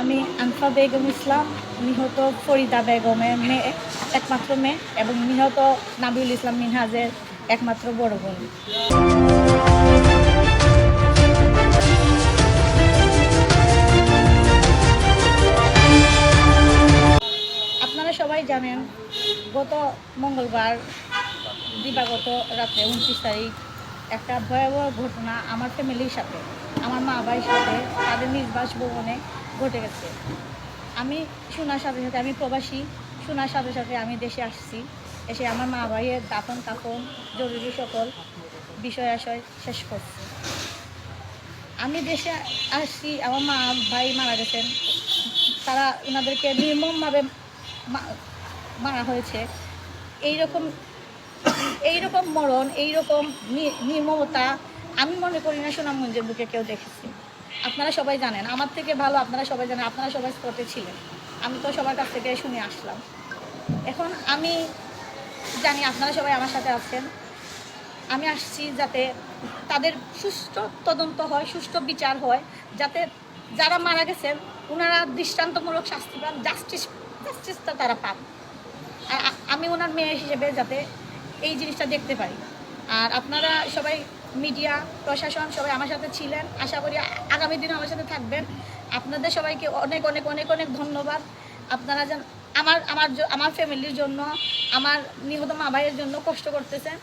আমি আনফা বেগম ইসলাম, নিহত ফরিদা বেগমের মেয়ে, একমাত্র মেয়ে, এবং নিহত নাবিউল ইসলাম মিনহাজের একমাত্র বড় বোন। আপনারা সবাই জানেন, গত মঙ্গলবার দিবাগত রাত্রে 29 তারিখ একটা ভয়াবহ ঘটনা আমার ফ্যামিলির সাথে, আমার মা বাবার সাথে, তাদের নিজ বাসভবনে ঘটে গেছে। আমি শোনার সাথে সাথে, আমি প্রবাসী, শোনার সাথে সাথে আমি দেশে আসছি। এসে আমার মা ভাইয়ের দাফন কাফন জরুরি সকল বিষয় আশয় শেষ করছি। আমি দেশে আসছি, আমার মা ভাই মারা গেছেন, তারা ওনাদেরকে নির্মমভাবে মারা হয়েছে। এইরকম মরণ, এইরকম নির্মমতা আমি মনে করি না সুনামগঞ্জের বুকে কেউ দেখেছি। আপনারা সবাই জানেন, আমার থেকে ভালো আপনারা সবাই জানেন, আপনারা সবাই স্পটে ছিলেন। আমি তো সবার কাছ থেকে শুনে আসলাম। এখন আমি জানি আপনারা সবাই আমার সাথে আছেন। আমি আসছি যাতে তাদের সুষ্ঠু তদন্ত হয়, সুষ্ঠু বিচার হয়, যাতে যারা মারা গেছেন ওনারা দৃষ্টান্তমূলক শাস্তি পান, জাস্টিসটা তারা পান। আর আমি ওনার মেয়ে হিসেবে যাতে এই জিনিসটা দেখতে পারি। আর আপনারা সবাই, মিডিয়া, প্রশাসন সবাই আমার সাথে ছিলেন, আশা করি আগামী দিনে আমার সাথে থাকবেন। আপনাদের সবাইকে অনেক অনেক অনেক অনেক ধন্যবাদ। আপনারা যেন আমার ফ্যামিলির জন্য, আমার নিহত মা ভাইয়ের জন্য কষ্ট করতেছেন।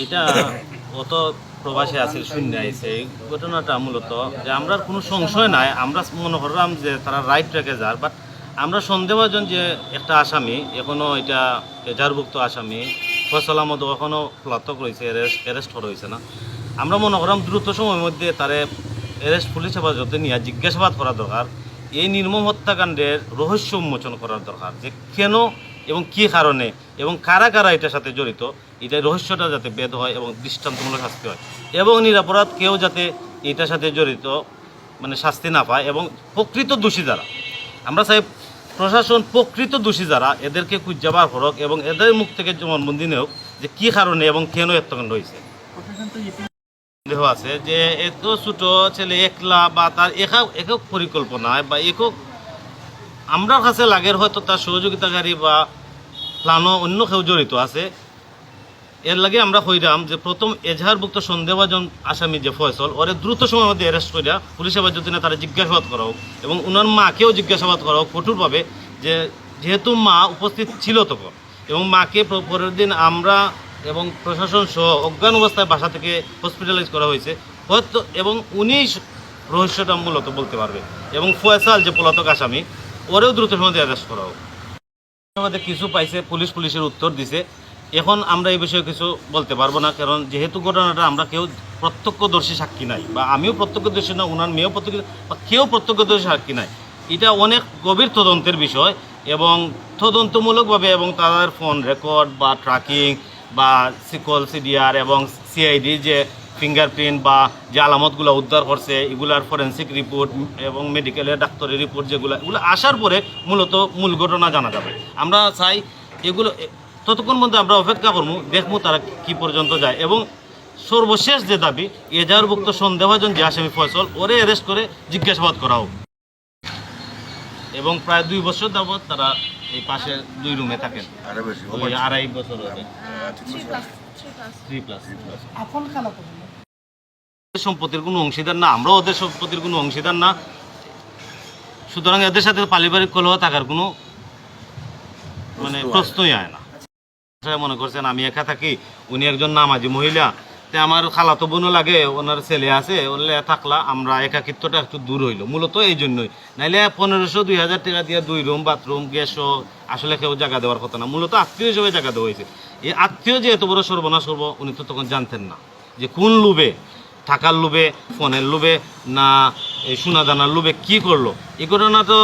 এটা অত প্রবাসী আছে শূন্য আইছে। এই ঘটনাটা মূলত যে আমরা কোনো সংশয় নাই, আমরা মনে করলাম যে তারা রাইট ট্র্যাকে যার, বাট আমরা সন্দেহভাজন যে একটা আসামি এখনও এটা এজাহারভুক্ত আসামি ফয়সাল আহমদ এখনও পলাতক রয়েছে, অ্যারেস্ট রয়েছে না। আমরা মনে করলাম দ্রুত সময়ের মধ্যে তারে অ্যারেস্ট পুলিশ হেফাজতে নিয়ে জিজ্ঞাসাবাদ করা দরকার। এই নির্মম হত্যাকাণ্ডের রহস্য উন্মোচন করার দরকার, যে কেন এবং কী কারণে এবং কারা কারা এটার সাথে জড়িত, এটা রহস্যটা যাতে বেদ হয় এবং দৃষ্টান্তমূলক শাস্তি হয়, এবং নিরপরাধ কেউ যাতে এটার সাথে জড়িত মানে শাস্তি না পায়, এবং প্রকৃত দোষী যারা, আমরা চাই প্রশাসন প্রকৃত দোষী যারা এদেরকে খুঁজাবার করক এবং এদের মুখ থেকে জবানবন্দি নেওক যে কী কারণে এবং কেন হত্যাকাণ্ড হয়েছে। সন্দেহ আছে যে এত ছোট ছেলে একলা বা তার একক পরিকল্পনায় বা একক আমার কাছে লাগে হয়তো তার সহযোগিতাকারী বা প্লানও অন্য কেউ জড়িত আছে। এর লাগে আমরা কইরাম যে প্রথম এজাহারভুক্ত সন্দেহভাজন আসামি যে ফয়সল, ওরে দ্রুত সময়ের মধ্যে অ্যারেস্ট করিয়া পুলিশ হেফাজতে না তারা জিজ্ঞাসাবাদ করা হোক, এবং ওনার মাকেও জিজ্ঞাসাবাদ করা হোক কঠোরভাবে, যে যেহেতু মা উপস্থিত ছিল তখন, এবং মাকে পরের দিন আমরা এবং প্রশাসন সহ অজ্ঞান অবস্থায় বাসা থেকে হসপিটালাইজ করা হয়েছে হয়তো, এবং উনি রহস্যটা মূলত বলতে পারবে, এবং ফয়সাল যে পলাতক আসামি ওরেও দ্রুত সময় অ্যারেস্ট করা হোক। আমাদের কিছু পাইছে, পুলিশের উত্তর দিছে। এখন আমরা এই বিষয়ে কিছু বলতে পারবো না, কারণ যেহেতু ঘটনাটা আমরা কেউ প্রত্যক্ষদর্শী সাক্ষী নাই, বা আমিও প্রত্যক্ষদর্শী না, ওনার মেয়েও বা কেউ প্রত্যক্ষদর্শী সাক্ষী নাই। এটা অনেক গভীর তদন্তের বিষয়, এবং তদন্তমূলকভাবে এবং তাদের ফোন রেকর্ড বা ট্র্যাকিং বা সিডিআর এবং সিআইডি যে ফিঙ্গারপ্রিন্ট বা যে আলামতগুলো উদ্ধার করছে, এগুলার ফরেন্সিক রিপোর্ট এবং মেডিকেলের ডাক্তারের রিপোর্ট এগুলো আসার পরে মূলত মূল ঘটনা জানা যাবে। আমরা চাই এগুলো ততক্ষণ মধ্যে আমরা অপেক্ষা করবো, দেখবো তারা কি পর্যন্ত যায়, এবং সর্বশেষ যে দাবি এজাহারভুক্ত সন্দেহভাজন যে আসামি ফয়সল ওরে অ্যারেস্ট করে জিজ্ঞাসাবাদ করা হোক। এবং প্রায় 2 বছর যাবৎ তারা এই পাশে 2 রুমে থাকেন, 2.5 বছর হবে, 3+। সম্পত্তির কোনো অংশীদার না, আমরা ওদের সম্পত্তির কোনো অংশীদার না, সুতরাং এদের সাথে পারিবারিক কলহ থাকার কোনো মানে প্রশ্নই হয় না। মনে করছেন আমি একা থাকি, উনি একজন নামাজি মহিলা, তে আমার খালাতো বোনও লাগে, ওনার ছেলে আছে, ওলে থাকলা আমরা একাকিত্বটা একটু দূর হইলো, মূলত এই জন্যই। নাইলে 1500-2000 টাকা দিয়ে 2 রুম, বাথরুম, গ্যাসও আসলে কেউ জায়গা দেওয়ার কথা না, মূলত আত্মীয় হিসেবে জায়গা দেওয়া হয়েছে। এই আত্মীয় যে এত বড় সর্বনাশ করবো উনি তো তখন জানতেন না যে কোন লোভে, টাকার লোভে, ফোনের লোভে, না এই সোনাদানার লোভে কী করলো। এই ঘটনা তো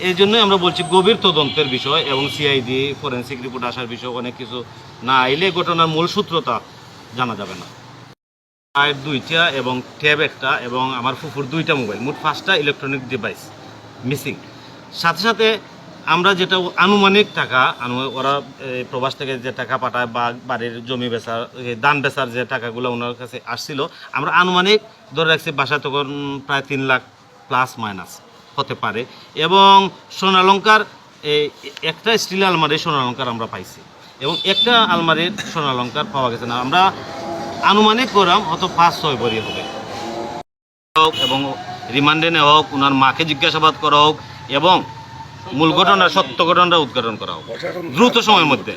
এই জন্যই আমরা বলছি গভীর তদন্তের বিষয়, এবং সিআইডি ফরেন্সিক রিপোর্ট আসার বিষয়, অনেক কিছু না আইলে ঘটনার মূল সূত্রতা জানা যাবে না। আর 2টা এবং ট্যাব একটা, এবং আমার ফুফুর 2টা মোবাইল, মোট 5টা ইলেকট্রনিক ডিভাইস মিসিং। সাথে সাথে আমরা যেটা আনুমানিক টাকা ওরা প্রবাস থেকে যে টাকা পাঠায় বা বাড়ির জমি বেচার ধান বেচার যে টাকাগুলো ওনার কাছে আসছিল, আমরা আনুমানিক ধরে রাখছি বাসা তখন প্রায় 3 লাখ প্লাস মাইনাস হতে পারে। এবং সোনালঙ্কার একটা স্টিল আলমারির সোনালঙ্কার আমরা পাইছি এবং একটা আলমারির সোনালঙ্কার পাওয়া গেছে না। আমরা আনুমানিক করলাম হয়তো 5-6 ভরি হবে। এবং রিমান্ডে নেওয়া হোক, ওনার মাকে জিজ্ঞাসাবাদ করা হোক এবং মূল ঘটনা সত্য ঘটনাটা উদ্ঘাটন করা হোক দ্রুত সময়ের মধ্যে।